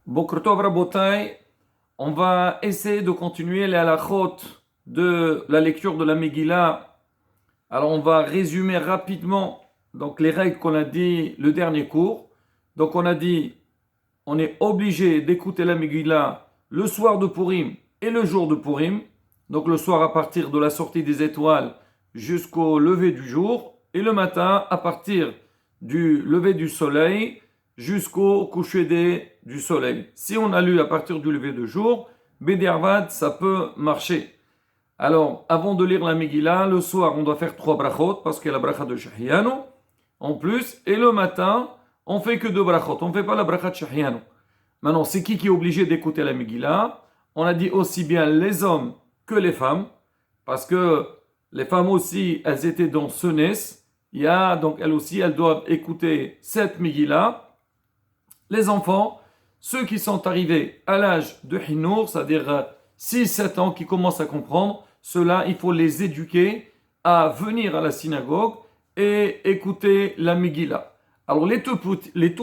Boker Tov Rabotai, on va essayer de continuer les halachot de la lecture de la Megillah. Alors on va résumer rapidement donc les règles qu'on a dit le dernier cours. Donc on a dit on est obligé d'écouter la Megillah le soir de Purim et le jour de Purim. Donc le soir à partir de la sortie des étoiles jusqu'au lever du jour et le matin à partir du lever du soleil jusqu'au coucher du soleil. Si on a lu à partir du lever du jour, Bediarvad, ça peut marcher. Alors, avant de lire la Megillah, le soir, on doit faire 3 brachot parce qu'il y a la bracha de Shahianu en plus. Et le matin, on fait que 2 brachot. On ne fait pas la bracha de Shahianu. Maintenant, c'est qui est obligé d'écouter la Megillah? On a dit aussi bien les hommes que les femmes, parce que les femmes aussi, elles étaient dans Senes. Donc elles aussi, elles doivent écouter cette Megillah. Les enfants, ceux qui sont arrivés à l'âge de Hinour, c'est-à-dire 6-7 ans, qui commencent à comprendre, ceux-là, il faut les éduquer à venir à la synagogue et écouter la Megillah. Alors les tout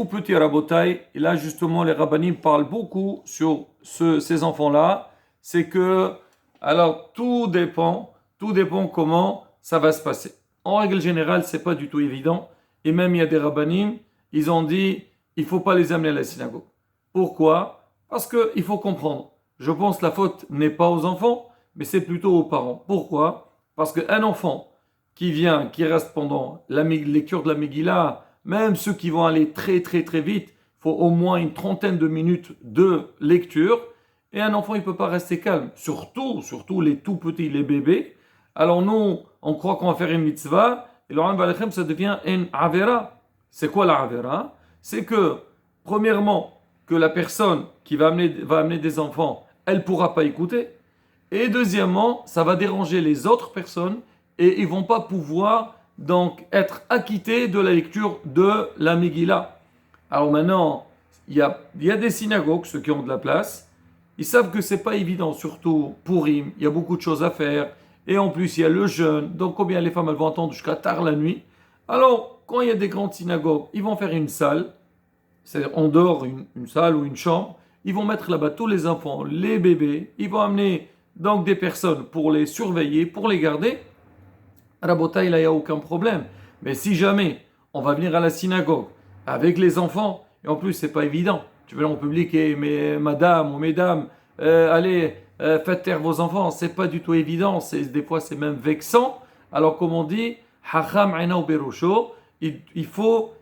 petits rabotai, et là justement les rabbinim parlent beaucoup sur ces enfants-là, c'est que, alors tout dépend comment ça va se passer. En règle générale, c'est pas du tout évident, et même il y a des rabbinim, ils ont dit, il faut pas les amener à la synagogue. Pourquoi? Parce qu'il faut comprendre. Je pense que la faute n'est pas aux enfants, mais c'est plutôt aux parents. Pourquoi? Parce qu'un enfant qui reste pendant la lecture de la Megillah, même ceux qui vont aller très très très vite, il faut au moins une trentaine de minutes de lecture. Et un enfant, il ne peut pas rester calme. Surtout les tout petits, les bébés. Alors nous, on croit qu'on va faire une mitzvah, et le Alechem, ça devient une avera. C'est quoi la avera? C'est que, premièrement, que la personne qui va amener des enfants, elle ne pourra pas écouter. Et deuxièmement, ça va déranger les autres personnes et ils ne vont pas pouvoir donc être acquittés de la lecture de la Megillah. Alors maintenant, il y a des synagogues, ceux qui ont de la place, ils savent que c'est pas évident, surtout pour Purim, il y a beaucoup de choses à faire. Et en plus, il y a le jeûne, donc combien les femmes elles vont attendre jusqu'à tard la nuit. Alors, quand il y a des grandes synagogues, ils vont faire une salle, c'est en dehors une salle ou une chambre, ils vont mettre là-bas tous les enfants, les bébés, ils vont amener donc des personnes pour les surveiller, pour les garder. À la bataille, là, il n'y a aucun problème. Mais si jamais on va venir à la synagogue avec les enfants, et en plus, c'est pas évident. Tu veux en public et mais madame ou mesdames, allez, faites taire vos enfants, c'est pas du tout évident. Des fois, c'est même vexant. Alors, comme on dit, Hacham Aina Berusho, il faut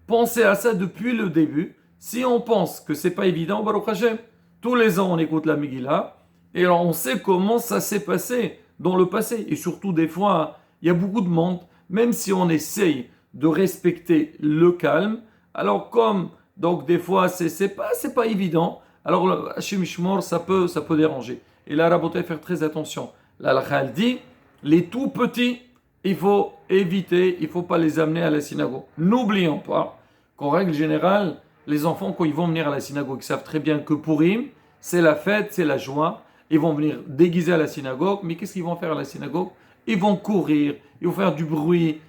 penser à ça depuis le début. Si on pense que c'est pas évident, Baruch Hashem, tous les ans on écoute la Megillah et alors on sait comment ça s'est passé dans le passé. Et surtout des fois, il y a beaucoup de monde, même si on essaye de respecter le calme. Alors comme donc des fois c'est pas évident. Alors le Hashim Ishmor ça peut déranger. Et là, Rabotai, faire très attention. Là, la Khal dit les tout petits il faut éviter, il ne faut pas les amener à la synagogue. N'oublions pas qu'en règle générale, les enfants, quand ils vont venir à la synagogue, ils savent très bien que Purim, c'est la fête, c'est la joie. Ils vont venir déguisés à la synagogue, mais qu'est-ce qu'ils vont faire à la synagogue? Ils vont courir, ils vont faire du bruit.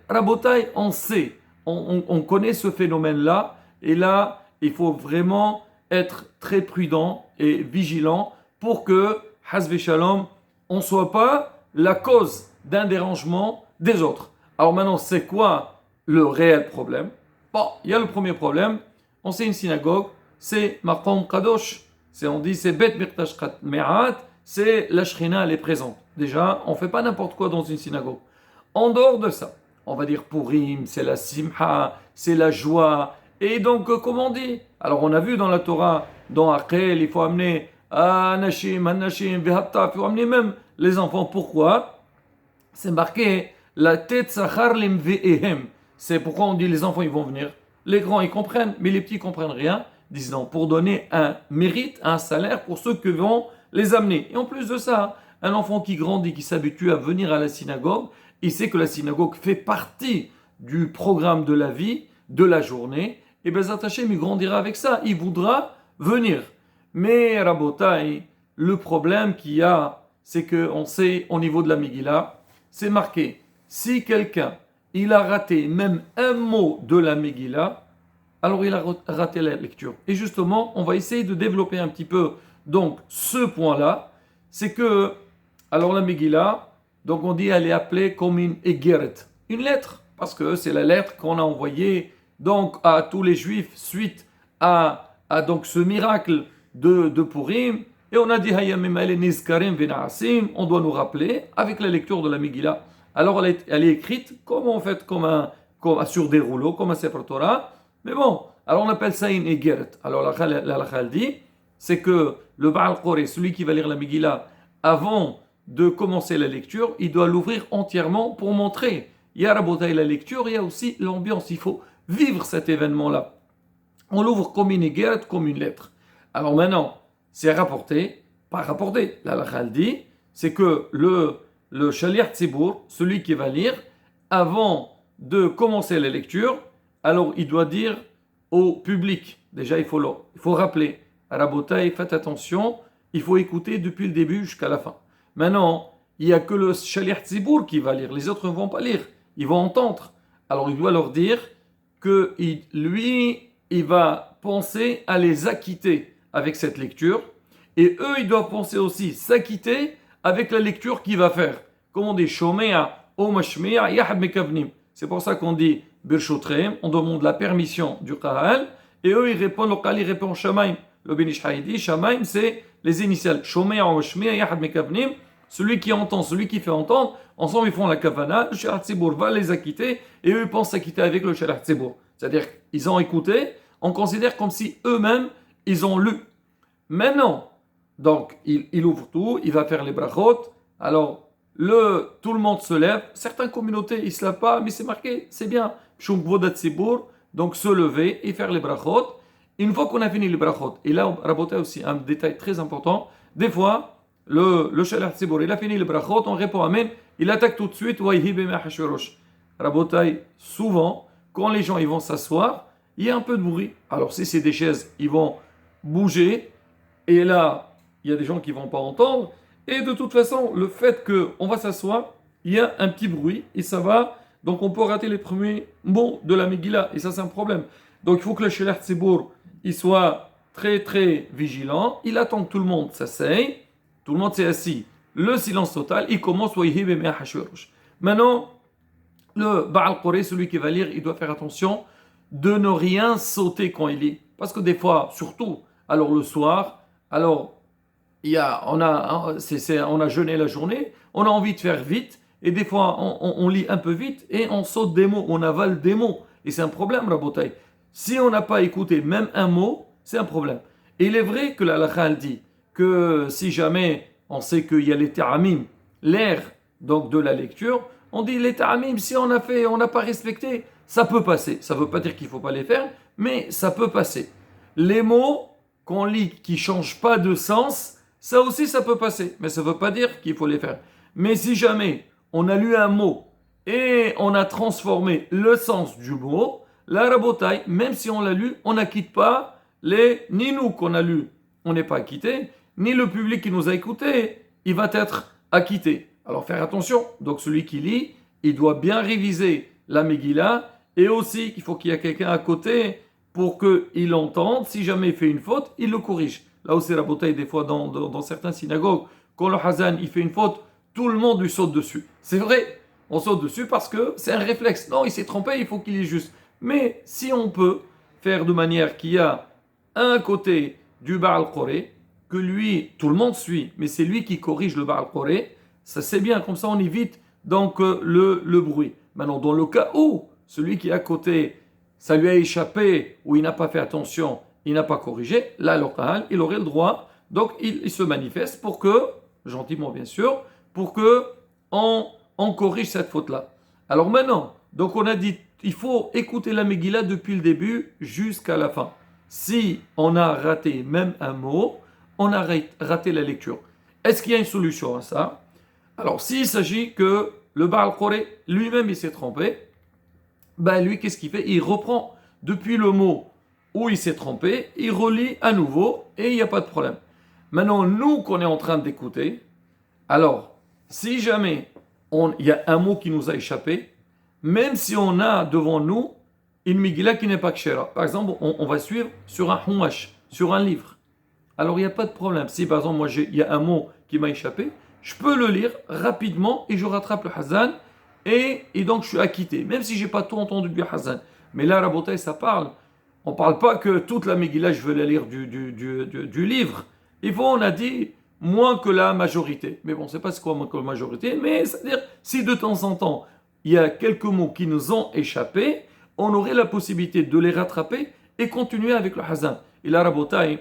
Rabotai, on sait, on connaît ce phénomène-là, et là, il faut vraiment être très prudent et vigilant pour que, Hazve Shalom, on ne soit pas la cause d'un dérangement des autres. Alors maintenant, c'est quoi le réel problème? Bon, il y a le premier problème. On sait une synagogue, c'est Maqam Kadosh. On dit c'est Bet Mirtash Me'at, c'est la Shrina, elle est présente. Déjà, on ne fait pas n'importe quoi dans une synagogue. En dehors de ça, on va dire Purim, c'est la Simha, c'est la joie. Et donc, comment on dit? Alors, on a vu dans la Torah, dans Akel, il faut amener Anashim, Vehatta, il faut amener même les enfants. Pourquoi? C'est marqué la tête Sachar Lemvehem. C'est pourquoi on dit les enfants ils vont venir. Les grands ils comprennent, mais les petits comprennent rien. Disent non, pour donner un mérite, un salaire pour ceux qui vont les amener. Et en plus de ça, un enfant qui grandit, qui s'habitue à venir à la synagogue, il sait que la synagogue fait partie du programme de la vie, de la journée. Et bien Zatachem, il grandira avec ça. Il voudra venir. Mais Rabotai, le problème qu'il y a, c'est qu'on sait au niveau de la Megillah, c'est marqué, si quelqu'un, il a raté même un mot de la Megillah, alors il a raté la lecture. Et justement, on va essayer de développer un petit peu donc ce point-là, c'est que, alors la Megillah, donc on dit elle est appelée comme une Egeret, une lettre, parce que c'est la lettre qu'on a envoyée donc à tous les Juifs suite à donc ce miracle de Purim. Et on a dit Hayamim ale nizkarim venaasim, on doit nous rappeler avec la lecture de la Megillah. Alors elle est écrite comme en fait comme sur des rouleaux, comme un Sefer Torah. Mais bon, alors on appelle ça une Egeret. Alors la halakha dit, c'est que le Baal Koré, celui qui va lire la Megillah, avant de commencer la lecture, il doit l'ouvrir entièrement pour montrer. Il y a Rabotai la lecture, il y a aussi l'ambiance. Il faut vivre cet événement-là. On l'ouvre comme une Egeret, comme une lettre. Alors maintenant, c'est rapporté, pas rapporté. La halakha dit, c'est que le Shaliach Tzibour, celui qui va lire, avant de commencer la lecture, alors il doit dire au public, déjà il faut rappeler, Rabotai, faites attention, il faut écouter depuis le début jusqu'à la fin. Maintenant, il n'y a que le Shaliach Tzibour qui va lire, les autres ne vont pas lire, ils vont entendre. Alors il doit leur dire que lui, il va penser à les acquitter avec cette lecture, et eux, ils doivent penser aussi s'acquitter avec la lecture qu'il va faire. Comme on dit, Shomea, Omashmea, Yahad Mekavnim. C'est pour ça qu'on dit Birshotreim, on demande la permission du Kahal, et eux ils répondent, le Kahal il répond Shamaim. Le Ben Ish Chai dit Shamaim c'est les initiales. Shomea, Omashmea, Yahad Mekavnim. Celui qui entend, celui qui fait entendre, ensemble ils font la Kavana, le Shaliach Tzibour va les acquitter, et eux ils pensent s'acquitter avec le Shaliach Tzibour. C'est-à-dire qu'ils ont écouté, on considère comme si eux-mêmes ils ont lu. Maintenant, donc il ouvre tout, il va faire les brachot, alors tout le monde se lève. Certaines communautés, ils ne se lèvent pas, mais c'est marqué, c'est bien. Donc se lever et faire les brachot. Une fois qu'on a fini les brachot, et là, Rabotai aussi, un détail très important, des fois, le Shaliach Tzibour, il a fini les brachot, on répond Amen, il attaque tout de suite, Rabotai, souvent, quand les gens ils vont s'asseoir, il y a un peu de bruit. Alors si c'est des chaises, ils vont bouger, et là, il y a des gens qui ne vont pas entendre. Et de toute façon, le fait qu'on va s'asseoir, il y a un petit bruit et ça va. Donc on peut rater les premiers mots de la Megillah et ça c'est un problème. Donc il faut que le Shaliach Tzibour il soit très très vigilant. Il attend que tout le monde s'asseye. Tout le monde s'est assis. Le silence total, il commence. Maintenant, le Baal Koré, celui qui va lire, il doit faire attention de ne rien sauter quand il lit. Parce que des fois, surtout, alors le soir, alors on a jeûné la journée, on a envie de faire vite, et des fois on lit un peu vite et on saute des mots, on avale des mots. Et c'est un problème, Rabotai. Si on n'a pas écouté même un mot, c'est un problème. Et il est vrai que la halakha dit que si jamais on sait qu'il y a les ta'amim, l'air donc de la lecture, on dit les ta'amim, si on n'a pas respecté, ça peut passer. Ça ne veut pas dire qu'il ne faut pas les faire, mais ça peut passer. Les mots qu'on lit qui ne changent pas de sens, ça aussi ça peut passer, mais ça ne veut pas dire qu'il faut les faire. Mais si jamais on a lu un mot et on a transformé le sens du mot, la Rabotai, même si on l'a lu, on n'acquitte pas ni nous qu'on a lu, on n'est pas acquitté, ni le public qui nous a écouté, il va être acquitté. Alors faire attention, donc celui qui lit, il doit bien réviser la Megillah, et aussi qu'il faut qu'il y ait quelqu'un à côté pour qu'il entende. Si jamais il fait une faute, il le corrige. Là aussi, Rabotai, des fois dans certaines synagogues, quand le Hazan il fait une faute, tout le monde lui saute dessus. C'est vrai, on saute dessus parce que c'est un réflexe. Non, il s'est trompé, il faut qu'il ait juste. Mais si on peut faire de manière qu'il y a un côté du Baal Koré, que lui, tout le monde suit, mais c'est lui qui corrige le Baal Koré, ça c'est bien, comme ça on évite donc le bruit. Maintenant, dans le cas où celui qui est à côté, ça lui a échappé, ou il n'a pas fait attention, il n'a pas corrigé, là, le Kahal, il aurait le droit, donc il se manifeste pour que, gentiment bien sûr, pour que on corrige cette faute-là. Alors maintenant, donc on a dit, il faut écouter la Megillah depuis le début jusqu'à la fin. Si on a raté même un mot, on a raté la lecture. Est-ce qu'il y a une solution à ça? Alors, s'il s'agit que le Baal Koré lui-même il s'est trompé, ben lui, qu'est-ce qu'il fait? Il reprend depuis le mot où il s'est trompé, il relit à nouveau et il n'y a pas de problème. Maintenant, nous qu'on est en train d'écouter, alors, si jamais il y a un mot qui nous a échappé, même si on a devant nous une Megillah qui n'est pas kshera. Par exemple, on va suivre sur un humash, sur un livre. Alors il n'y a pas de problème. Si par exemple, il y a un mot qui m'a échappé, je peux le lire rapidement et je rattrape le Hazan et donc je suis acquitté, même si je n'ai pas tout entendu du Hazan. Mais là, Rabotai, ça parle. On ne parle pas que toute la Megillah, je veux la lire du livre. Il faut, on a dit, moins que la majorité. Mais bon, c'est pas quoi moins que la majorité, mais c'est-à-dire, si de temps en temps, il y a quelques mots qui nous ont échappé, on aurait la possibilité de les rattraper et continuer avec le Hazan. Et là, Rabotai,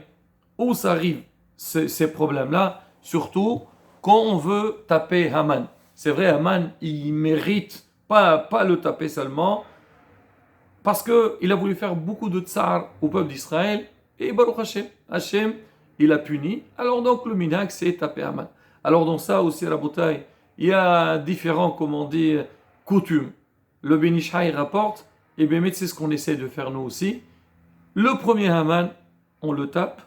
où ça arrive ces problèmes-là, surtout quand on veut taper Haman. C'est vrai, Haman, il mérite pas le taper seulement, parce qu'il a voulu faire beaucoup de tsar au peuple d'Israël, et Baruch Hashem, Hashem, il a puni. Alors donc le minhag, c'est taper Haman. Alors dans ça aussi, Rabotai, il y a différents, comment on dit, coutumes. Le Ben Ish Chai rapporte, et bien c'est ce qu'on essaie de faire nous aussi. Le premier Haman, on le tape.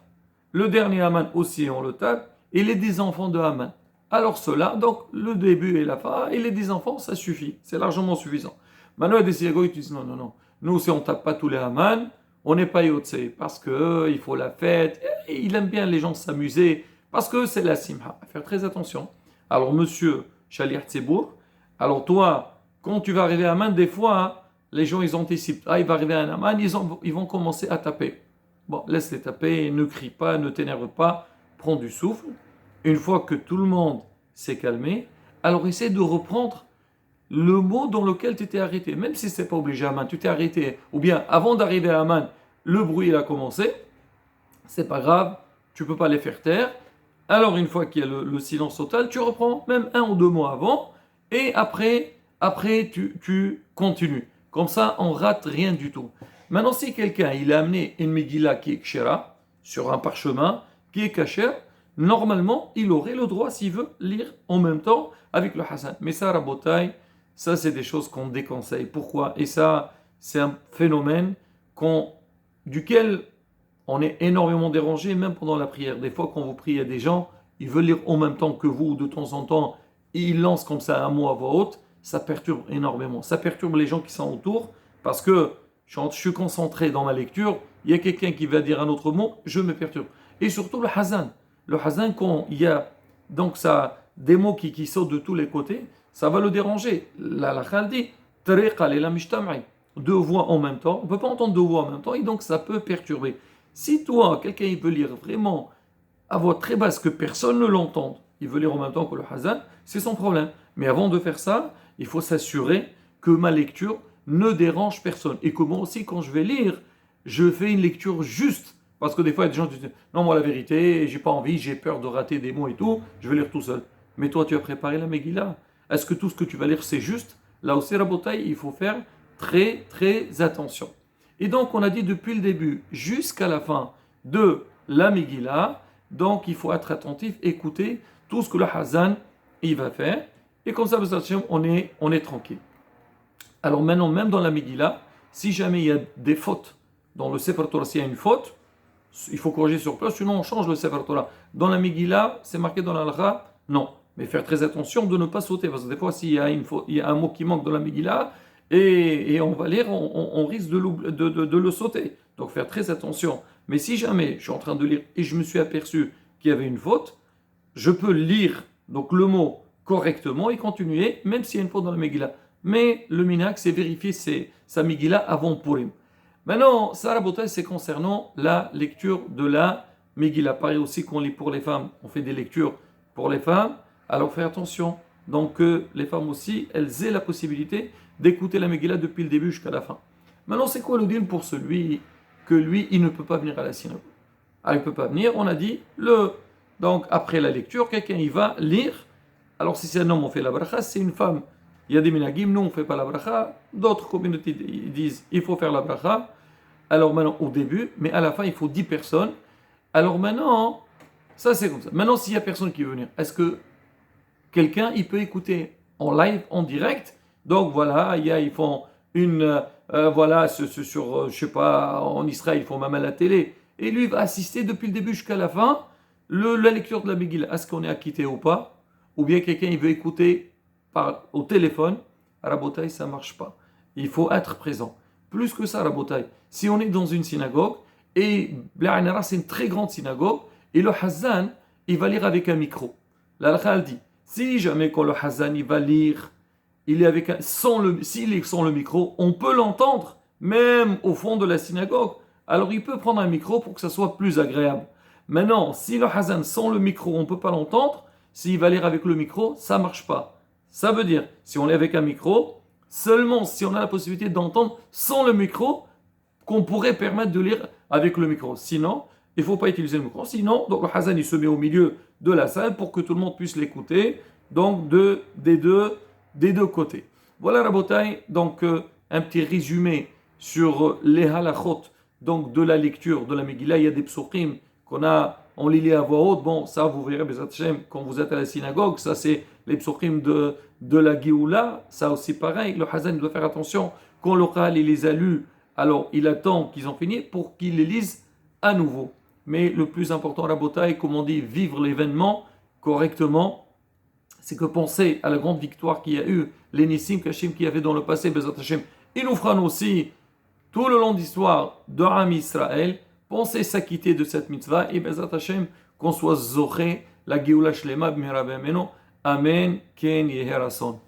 Le dernier Haman aussi, on le tape. Et les 10 enfants de Haman. Alors cela, donc le début et la fin, et les 10 enfants, ça suffit. C'est largement suffisant. Maintenant, il y a des synagogues qui disent non. Nous, si on ne tape pas tous les Haman, on n'est pas Yotse. Parce qu'il faut la fête. Et il aime bien les gens s'amuser. Parce que c'est la simha. Faire très attention. Alors, monsieur Shaliach Tzebour, alors toi, quand tu vas arriver à Haman, des fois, les gens, ils anticipent. Ah, il va arriver un Haman, ils vont commencer à taper. Bon, laisse-les taper, ne crie pas, ne t'énerve pas, prends du souffle. Une fois que tout le monde s'est calmé, alors essaie de reprendre le mot dans lequel tu t'es arrêté. Même si ce n'est pas obligé à Haman, tu t'es arrêté. Ou bien, avant d'arriver à Haman, le bruit il a commencé. C'est pas grave, tu ne peux pas les faire taire. Alors, une fois qu'il y a le silence total, tu reprends même 1 ou 2 mots avant. Et après tu continues. Comme ça, on rate rien du tout. Maintenant, si quelqu'un il a amené une Megillah qui est kshera, sur un parchemin, qui est kasher, normalement, il aurait le droit, s'il veut, lire en même temps avec le Hassan. Mais ça, Rabotai, ça, c'est des choses qu'on déconseille. Pourquoi? Et ça, c'est un phénomène duquel on est énormément dérangé, même pendant la prière. Des fois, quand vous priez à des gens, ils veulent lire en même temps que vous, de temps en temps, et ils lancent comme ça un mot à voix haute. Ça perturbe énormément. Ça perturbe les gens qui sont autour, parce que je suis concentré dans ma lecture, il y a quelqu'un qui va dire un autre mot, je me perturbe. Et surtout le Hazan. Le Hazan, quand il y a donc ça, des mots qui sautent de tous les côtés, ça va le déranger. La dit, deux voix en même temps, on ne peut pas entendre 2 voix en même temps, et donc ça peut perturber. Si toi, quelqu'un il veut lire vraiment à voix très basse, que personne ne l'entende, il veut lire en même temps que le Hazan, c'est son problème. Mais avant de faire ça, il faut s'assurer que ma lecture ne dérange personne. Et que moi aussi, quand je vais lire, je fais une lecture juste. Parce que des fois, il y a des gens qui disent non, moi la vérité, j'ai pas envie, j'ai peur de rater des mots et tout, je vais lire tout seul. Mais toi, tu as préparé la Megillah. Est-ce que tout ce que tu vas lire, c'est juste? Là aussi, Rabotai, il faut faire très, très attention. Et donc, on a dit depuis le début jusqu'à la fin de la Megillah, donc il faut être attentif, écouter tout ce que le Hazan il va faire. Et comme ça, on est tranquille. Alors maintenant, même dans la Megillah, si jamais il y a des fautes dans le Sefer Torah, s'il y a une faute, il faut corriger sur place, sinon on change le Sefer Torah. Dans la Megillah, c'est marqué dans la Halakha, non. Mais faire très attention de ne pas sauter, parce que des fois, s'il y a, il y a un mot qui manque dans la Megillah, et on va lire, on risque de le sauter. Donc faire très attention. Mais si jamais je suis en train de lire et je me suis aperçu qu'il y avait une faute, je peux lire donc le mot correctement et continuer, même s'il y a une faute dans la Megillah. Mais le minhag, c'est vérifier sa Megillah avant Purim. Maintenant, ça, Rabotai, c'est concernant la lecture de la Megillah. Pareil aussi qu'on lit pour les femmes, on fait des lectures pour les femmes. Alors, faites attention. Donc, les femmes aussi, elles aient la possibilité d'écouter la Megillah depuis le début jusqu'à la fin. Maintenant, c'est quoi le deal pour celui que lui, il ne peut pas venir à la synagogue? Ah, il ne peut pas venir, on a dit, donc après la lecture, quelqu'un il va lire. Alors, si c'est un homme, on fait la bracha, si c'est une femme, il y a des minagim, nous on ne fait pas la bracha, d'autres communautés disent il faut faire la bracha. Alors maintenant au début, mais à la fin il faut 10 personnes. Alors maintenant, ça c'est comme ça. Maintenant s'il n'y a personne qui veut venir, est-ce que quelqu'un il peut écouter en live, en direct? Donc voilà, ils font voilà, sur, je sais pas, en Israël ils font même à la télé. Et lui il va assister depuis le début jusqu'à la fin, la lecture de la Megillah. Est-ce qu'on est acquitté ou pas? Ou bien quelqu'un il veut écouter au téléphone, à Rabotai, ça ne marche pas. Il faut être présent. plus que ça, Rabotai. Si on est dans une synagogue, et Bla'anara, c'est une très grande synagogue, et le Hazan, il va lire avec un micro. La halakha dit, si jamais quand le Hazan, il va lire, il est avec s'il est sans le micro, on peut l'entendre, même au fond de la synagogue. Alors il peut prendre un micro pour que ça soit plus agréable. Maintenant, si le Hazan sans le micro, on ne peut pas l'entendre, s'il va lire avec le micro, ça ne marche pas. Ça veut dire, si on est avec un micro, seulement si on a la possibilité d'entendre sans le micro, qu'on pourrait permettre de lire avec le micro. Sinon, il ne faut pas utiliser le micro. Sinon, donc le Hazan, il se met au milieu de la salle pour que tout le monde puisse l'écouter. Donc, des deux côtés. Voilà, Rabotai, donc un petit résumé sur les halachot, donc de la lecture de la Megillah. Il y a des psukim on les lit à voix haute. Bon, ça, vous verrez, Bezat Hashem, quand vous êtes à la synagogue, ça, c'est les psukim de la Géoula. Ça aussi, pareil, le Hazan doit faire attention. Quand le Qal, il les a lus, alors il attend qu'ils ont fini pour qu'il les lise à nouveau. Mais le plus important, Rabotai, comme on dit, vivre l'événement correctement, c'est que penser à la grande victoire qu'il y a eu, les Nissim Kashim qu'il y avait dans le passé, Bezat Hashem, il nous fera aussi, tout le long de l'histoire de Am Israël, penser s'acquitter de cette mitzvah, et Bezat Hashem, qu'on soit Zoché, la Géoula Shlema, B'mira B'ameno, Amen, Ken Yeher Rason.